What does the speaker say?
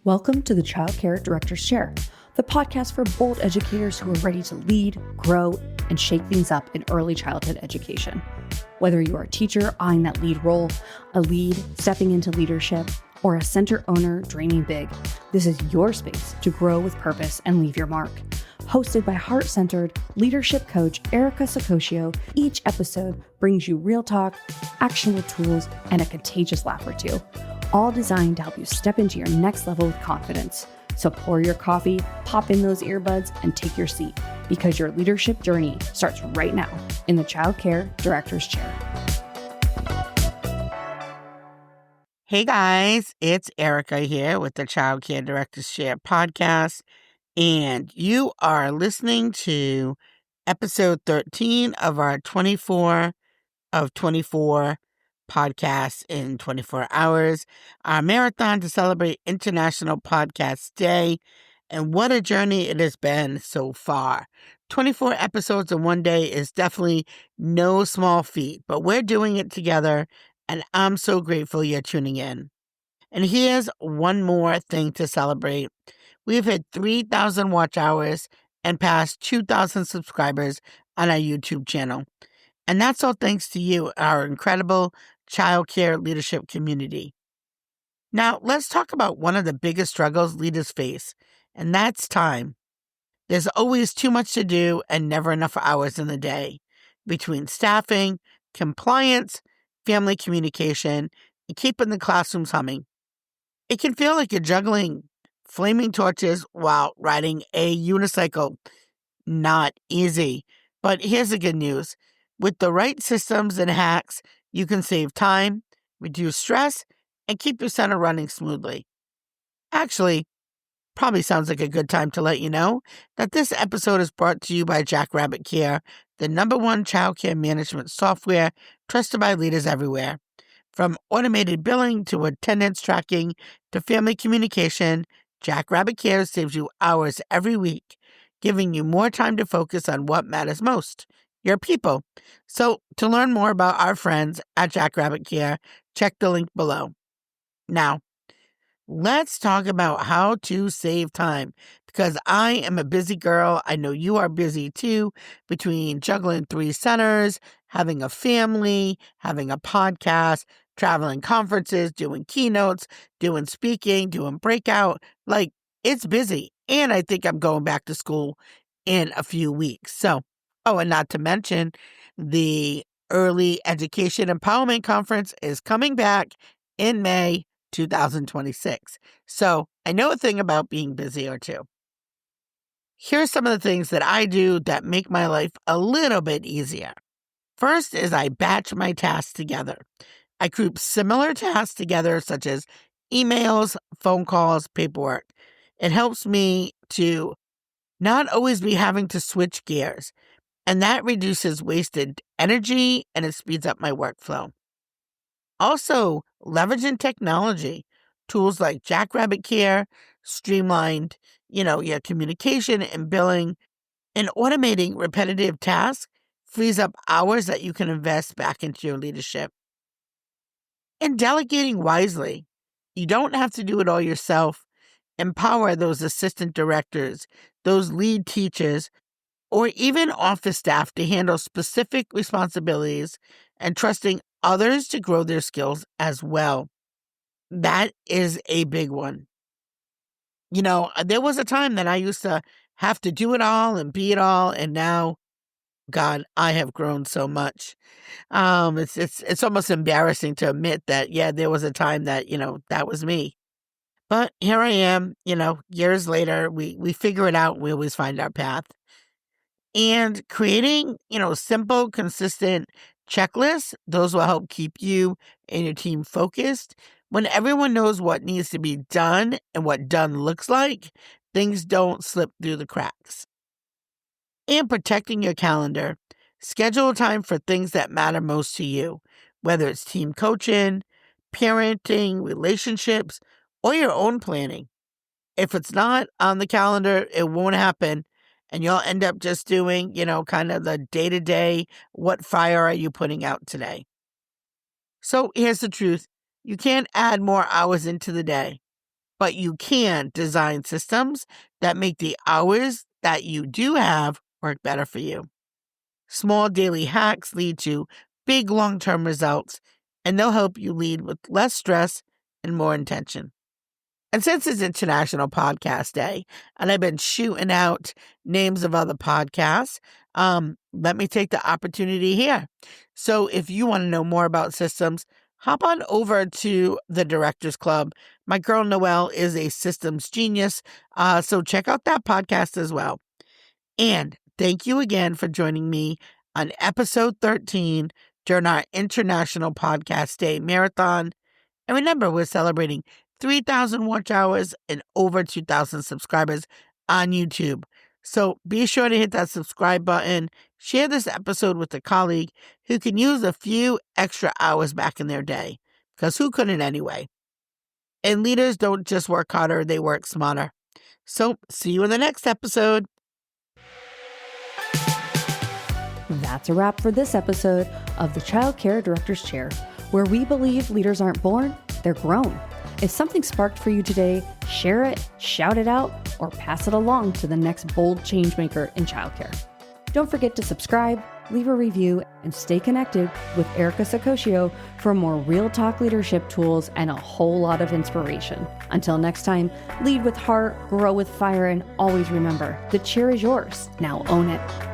Welcome to the Childcare Director's Chair, the podcast for bold educators who are ready to lead, grow, and shake things up in early childhood education. Whether you're a teacher eyeing that lead role, a lead stepping into leadership, or a center owner dreaming big, this is your space to grow with purpose and leave your mark. Hosted by heart-centered leadership coach Erica Saccoccio, each episode brings you real talk, actionable tools, and a contagious laugh or two, all designed to help you step into your next level with confidence. So pour your coffee, pop in those earbuds, and take your seat, because your leadership journey starts right now in the Childcare Director's Chair. Hey guys, it's Erica here with the Childcare Director's Chair podcast, and you are listening to episode 13 of our 24 of 24 podcasts in 24 hours, our marathon to celebrate International Podcast Day. And what a journey it has been so far. 24 episodes in one day is definitely no small feat, but we're doing it together, and I'm so grateful you're tuning in. And here's one more thing to celebrate. We've hit 3,000 watch hours and passed 2,000 subscribers on our YouTube channel. And that's all thanks to you, our incredible childcare leadership community. Now, let's talk about one of the biggest struggles leaders face, and that's time. There's always too much to do and never enough hours in the day between staffing, compliance, family communication, and keeping the classrooms humming. It can feel like you're juggling flaming torches while riding a unicycle. Not easy. But here's the good news. With the right systems and hacks, you can save time, reduce stress, and keep your center running smoothly. Actually, probably sounds like a good time to let you know that this episode is brought to you by Jackrabbit Care, the #1 childcare management software trusted by leaders everywhere. From automated billing to attendance tracking to family communication, Jackrabbit Care saves you hours every week, giving you more time to focus on what matters most, your people. So to learn more about our friends at Jackrabbit Care, check the link below. Now, let's talk about how to save time, because I am a busy girl. I know you are busy too, between juggling 3 centers, having a family, having a podcast, traveling conferences, doing keynotes, doing speaking, doing breakout. Like, it's busy. And I think I'm going back to school in a few weeks. So, and not to mention, the Early Education Empowerment Conference is coming back in May 2026. So I know a thing about being busy or two. Here's some of the things that I do that make my life a little bit easier. First is I batch my tasks together. I group similar tasks together, such as emails, phone calls, paperwork. It helps me to not always be having to switch gears, and that reduces wasted energy and it speeds up my workflow. Also, leveraging technology, tools like Jackrabbit Care, streamlined, your communication and billing, and automating repetitive tasks frees up hours that you can invest back into your leadership. And delegating wisely. You don't have to do it all yourself. Empower those assistant directors, those lead teachers, or even office staff to handle specific responsibilities, and trusting others to grow their skills as well. That is a big one. There was a time that I used to have to do it all and be it all, and now, God, I have grown so much. It's almost embarrassing to admit that, there was a time that, that was me. But here I am, years later, we figure it out, and we always find our path. And creating, simple, consistent checklists, those will help keep you and your team focused. When everyone knows what needs to be done and what done looks like, things don't slip through the cracks. And protecting your calendar. Schedule time for things that matter most to you, whether it's team coaching, parenting, relationships, or your own planning. If it's not on the calendar, it won't happen. And you'll end up just doing, kind of the day-to-day, what fire are you putting out today? So here's the truth. You can't add more hours into the day, but you can design systems that make the hours that you do have work better for you. Small daily hacks lead to big long-term results, and they'll help you lead with less stress and more intention. And since it's International Podcast Day, and I've been shooting out names of other podcasts, let me take the opportunity here. So if you want to know more about systems, hop on over to the Directors Club. My girl Noelle is a systems genius, so check out that podcast as well. And thank you again for joining me on episode 13 during our International Podcast Day Marathon. And remember, we're celebrating 3,000 watch hours and over 2,000 subscribers on YouTube. So be sure to hit that subscribe button, share this episode with a colleague who can use a few extra hours back in their day, because who couldn't anyway? And leaders don't just work harder, they work smarter. So see you in the next episode. That's a wrap for this episode of the Childcare Director's Chair, where we believe leaders aren't born, they're grown. If something sparked for you today, share it, shout it out, or pass it along to the next bold changemaker in childcare. Don't forget to subscribe, leave a review, and stay connected with Erica Saccoccio for more real talk leadership tools and a whole lot of inspiration. Until next time, lead with heart, grow with fire, and always remember, the chair is yours. Now own it.